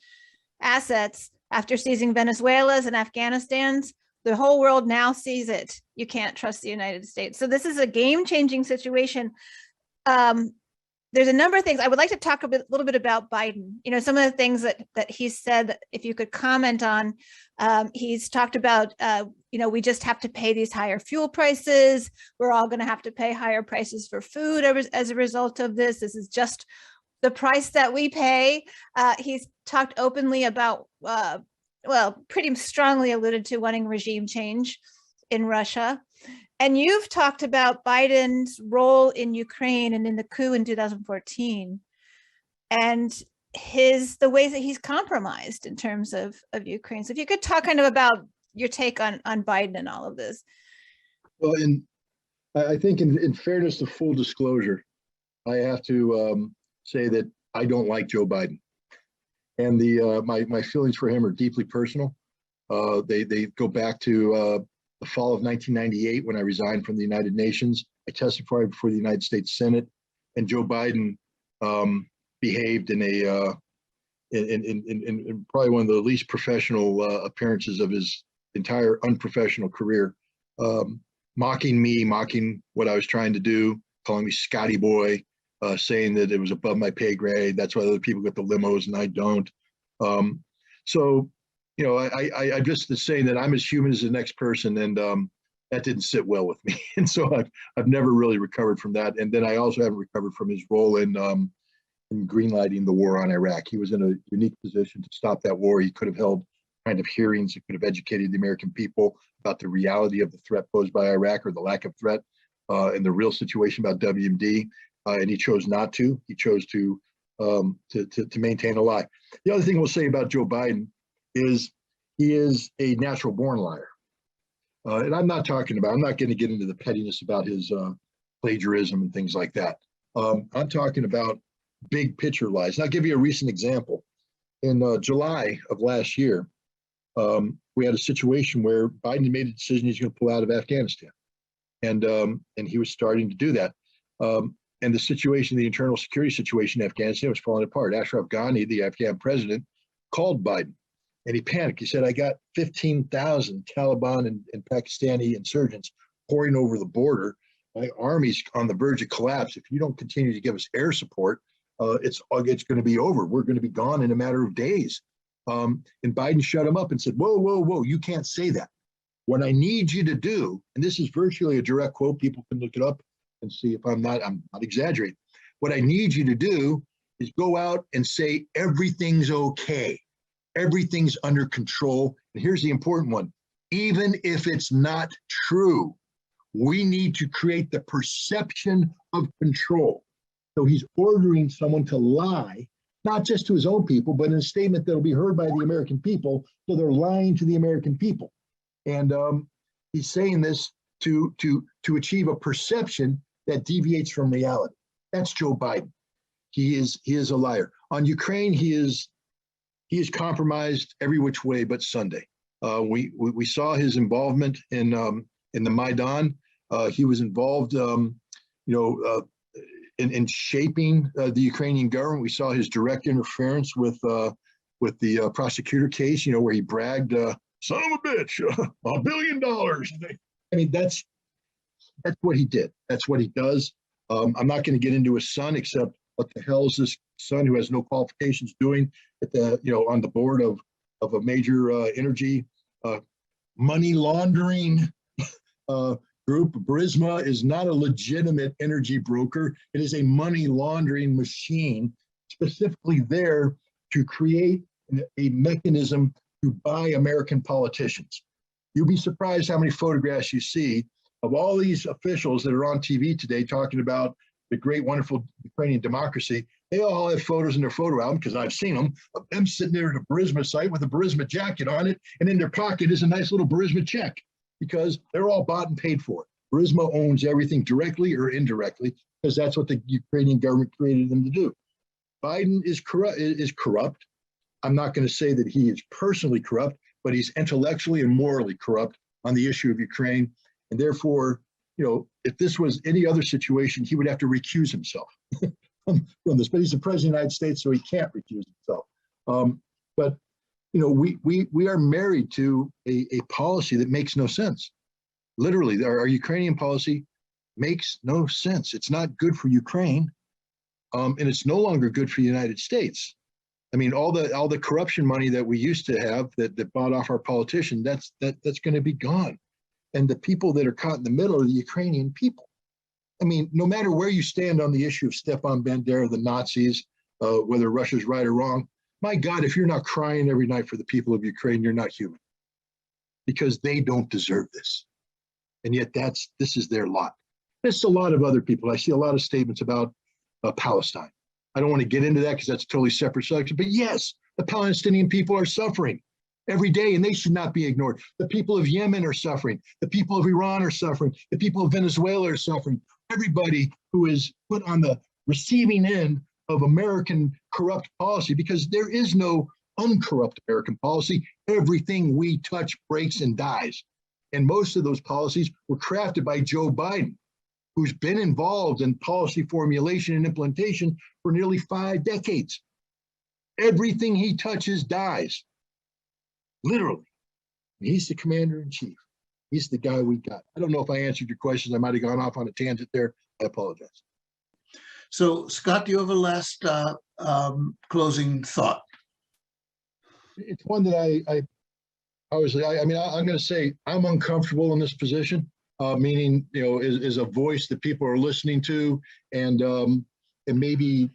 assets after seizing Venezuela's and Afghanistan's. The whole world now sees it. You can't trust the United States. So this is a game-changing situation. There's a number of things I would like to talk a little bit about Biden. Some of the things that he said, if you could comment on. He's talked about, we just have to pay these higher fuel prices. We're all going to have to pay higher prices for food as a result of this. This is just the price that we pay. He's talked openly about, pretty strongly alluded to wanting regime change in Russia. And you've talked about Biden's role in Ukraine and in the coup in 2014, and the ways that he's compromised in terms of Ukraine. So if you could talk kind of about your take on Biden and all of this. Well, I think in fairness to full disclosure, I have to say that I don't like Joe Biden, and my feelings for him are deeply personal. They go back to the fall of 1998, when I resigned from the United Nations. I testified before the United States Senate, and Joe Biden behaved in probably one of the least professional appearances of his entire unprofessional career, mocking me, mocking what I was trying to do, calling me Scotty boy, saying that it was above my pay grade. That's why other people get the limos and I don't. So I'm just saying that I'm as human as the next person, and that didn't sit well with me. And so I've never really recovered from that. And then I also haven't recovered from his role in greenlighting the war on Iraq. He was in a unique position to stop that war. He could have held kind of hearings. He could have educated the American people about the reality of the threat posed by Iraq, or the lack of threat, and the real situation about WMD. And he chose not to. He chose to maintain a lie. The other thing we'll say about Joe Biden is he is a natural born liar. And I'm not going to get into the pettiness about his plagiarism and things like that. I'm talking about big picture lies. And I'll give you a recent example. In July of last year, we had a situation where Biden made a decision he's going to pull out of Afghanistan. And he was starting to do that. And the internal security situation in Afghanistan was falling apart. Ashraf Ghani, the Afghan president, called Biden. And he panicked. He said, I got 15,000 Taliban and Pakistani insurgents pouring over the border. My army's on the verge of collapse. If you don't continue to give us air support, it's going to be over. We're going to be gone in a matter of days. And Biden shut him up and said, whoa, you can't say that. What I need you to do, and this is virtually a direct quote, people can look it up and see if I'm not exaggerating. What I need you to do is go out and say everything's okay. Everything's under control. And here's the important one. Even if it's not true, we need to create the perception of control. So he's ordering someone to lie, not just to his own people, but in a statement that'll be heard by the American people. So they're lying to the American people. And he's saying this to achieve a perception that deviates from reality. That's Joe Biden. He is a liar. On Ukraine, he is compromised every which way but Sunday. We saw his involvement in the Maidan. He was involved, in shaping the Ukrainian government. We saw his direct interference with the prosecutor case. Where he bragged, "Son of a bitch, $1 billion." I mean, that's what he did. That's what he does. I'm not going to get into his son, except what the hell is this son who has no qualifications doing at on the board of a major energy money laundering group. Burisma is not a legitimate energy broker. It is a money laundering machine, specifically there to create a mechanism to buy American politicians. You'll be surprised how many photographs you see of all these officials that are on TV today talking about the great, wonderful Ukrainian democracy. They all have photos in their photo album, because I've seen them, of them sitting there at a Burisma site with a Burisma jacket on it, and in their pocket is a nice little Burisma check, because they're all bought and paid for. Burisma owns everything directly or indirectly, because that's what the Ukrainian government created them to do. Biden is corrupt. I'm not going to say that he is personally corrupt, but he's intellectually and morally corrupt on the issue of Ukraine. And therefore, you know, if this was any other situation, he would have to recuse himself from this. But he's the president of the United States, so he can't recuse himself. But you know, we are married to a policy that makes no sense. Literally, our Ukrainian policy makes no sense. It's not good for Ukraine, and it's no longer good for the United States. I mean, all the corruption money that we used to have that bought off our politician, that's going to be gone. And the people that are caught in the middle are the Ukrainian people. I mean, no matter where you stand on the issue of Stepan Bandera, the Nazis, whether Russia's right or wrong, my God, if you're not crying every night for the people of Ukraine, you're not human, because they don't deserve this. And yet this is their lot. There's a lot of other people. I see a lot of statements about Palestine. I don't want to get into that because that's a totally separate subject. But yes, the Palestinian people are suffering every day, and they should not be ignored. The people of Yemen are suffering. The people of Iran are suffering. The people of Venezuela are suffering. Everybody who is put on the receiving end of American corrupt policy, because there is no uncorrupt American policy. Everything we touch breaks and dies. And most of those policies were crafted by Joe Biden, who's been involved in policy formulation and implementation for nearly 5 decades. Everything he touches dies, literally. He's the commander in chief. He's the guy we got. I don't know if I answered your questions. I might have gone off on a tangent there. I apologize. So, Scott, do you have a last closing thought? It's one that I'm going to say I'm uncomfortable in this position, meaning, you know, is a voice that people are listening to, and maybe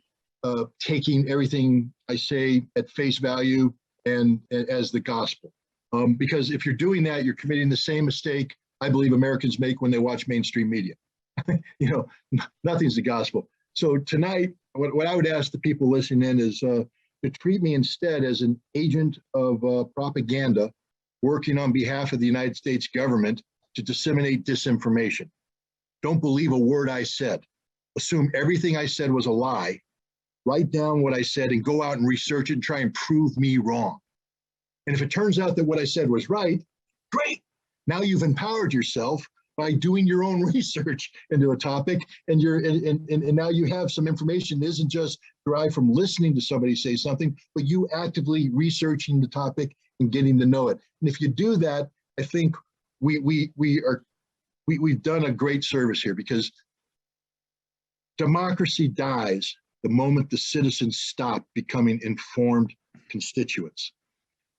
taking everything I say at face value and as the gospel. Because if you're doing that, you're committing the same mistake I believe Americans make when they watch mainstream media. You know, nothing's the gospel. So tonight, what I would ask the people listening in is to treat me instead as an agent of propaganda working on behalf of the United States government to disseminate disinformation. Don't believe a word I said. Assume everything I said was a lie. Write down what I said and go out and research it and try and prove me wrong. And if it turns out that what I said was right, great. Now you've empowered yourself by doing your own research into a topic, and now you have some information that isn't just derived from listening to somebody say something, but you actively researching the topic and getting to know it. And if you do that, I think we've done a great service here, because democracy dies the moment the citizens stop becoming informed constituents.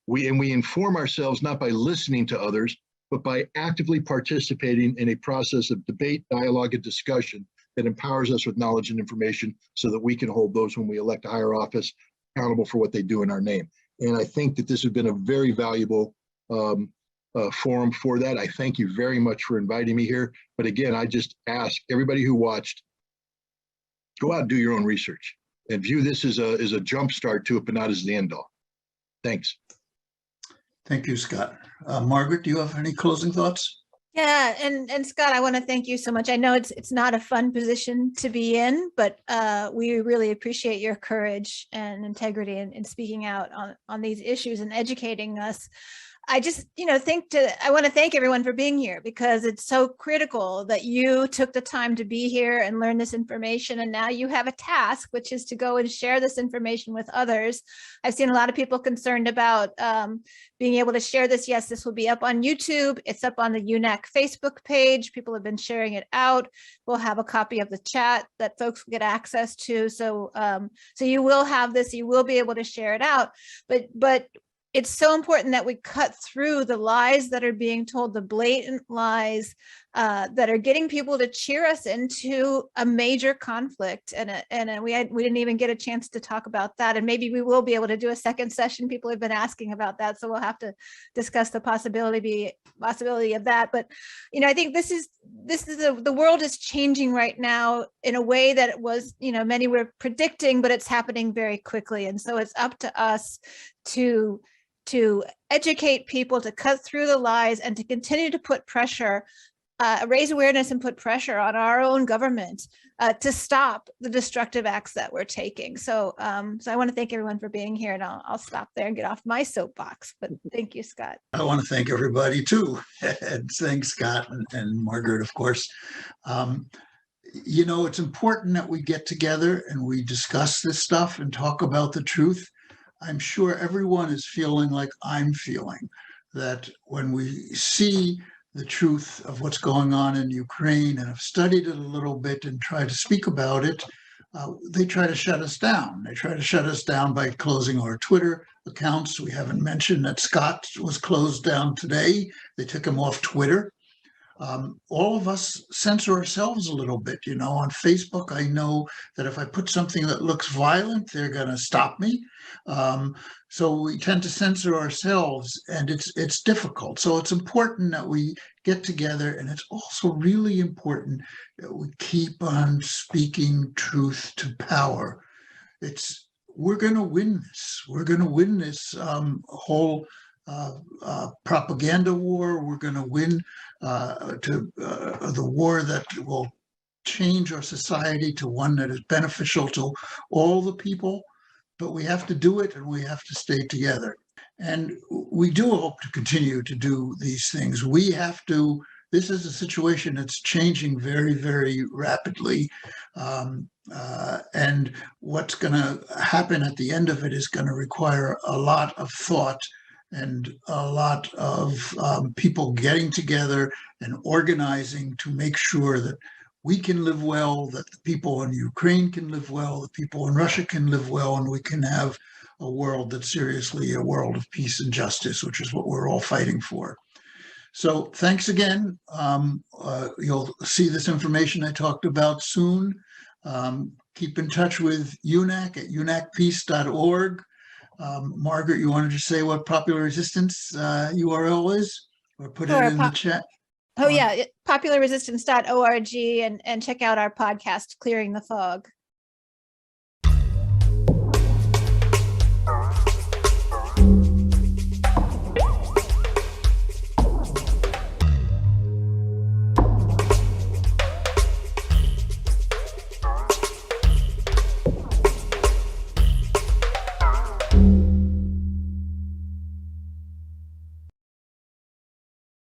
We inform ourselves not by listening to others, but by actively participating in a process of debate, dialogue, and discussion that empowers us with knowledge and information so that we can hold those when we elect a higher office accountable for what they do in our name. And I think that this has been a very valuable forum for that. I thank you very much for inviting me here. But again, I just ask everybody who watched, go out and do your own research and view this as a jump start to it, but not as the end all. Thanks. Thank you, Scott. Margaret, do you have any closing thoughts? Yeah, and Scott, I want to thank you so much. I know it's not a fun position to be in, but we really appreciate your courage and integrity in speaking out on these issues and educating us. I just, I want to thank everyone for being here, because it's so critical that you took the time to be here and learn this information. And now you have a task, which is to go and share this information with others. I've seen a lot of people concerned about being able to share this. Yes, this will be up on YouTube. It's up on the UNAC Facebook page. People have been sharing it out. We'll have a copy of the chat that folks will get access to. So, so you will have this, you will be able to share it out. But it's so important that we cut through the lies that are being told, the blatant lies that are getting people to cheer us into a major conflict. And we didn't even get a chance to talk about that. And maybe we will be able to do a second session. People have been asking about that, so we'll have to discuss the possibility of that. But I think this is the world is changing right now in a way that it was, many were predicting, but it's happening very quickly. And so it's up to us to educate people, to cut through the lies, and to continue to put pressure, raise awareness and put pressure on our own government to stop the destructive acts that we're taking. So I want to thank everyone for being here, and I'll stop there and get off my soapbox. But thank you, Scott. I want to thank everybody too. And thanks, Scott and Margaret, of course. It's important that we get together and we discuss this stuff and talk about the truth. I'm sure everyone is feeling like I'm feeling, that when we see the truth of what's going on in Ukraine, and have studied it a little bit and tried to speak about it, they try to shut us down. They try to shut us down by closing our Twitter accounts. We haven't mentioned that Scott was closed down today. They took him off Twitter. All of us censor ourselves a little bit. On Facebook, I know that if I put something that looks violent, they're going to stop me. So we tend to censor ourselves, and it's difficult. So it's important that we get together, and it's also really important that we keep on speaking truth to power. We're going to win this. We're going to win this whole propaganda war. We're going to win the war that will change our society to one that is beneficial to all the people. But we have to do it, and we have to stay together. And we do hope to continue to do these things. We have to. This is a situation that's changing very, very rapidly. And what's going to happen at the end of it is going to require a lot of thought and a lot of people getting together and organizing to make sure that we can live well, that the people in Ukraine can live well, the people in Russia can live well, and we can have a world that's seriously a world of peace and justice, which is what we're all fighting for. So thanks again. You'll see this information I talked about soon. Keep in touch with UNAC at unacpeace.org. Margaret, you wanted to say what Popular Resistance URL is, or put it in the chat? Oh, yeah, popularresistance.org, and check out our podcast, Clearing the Fog.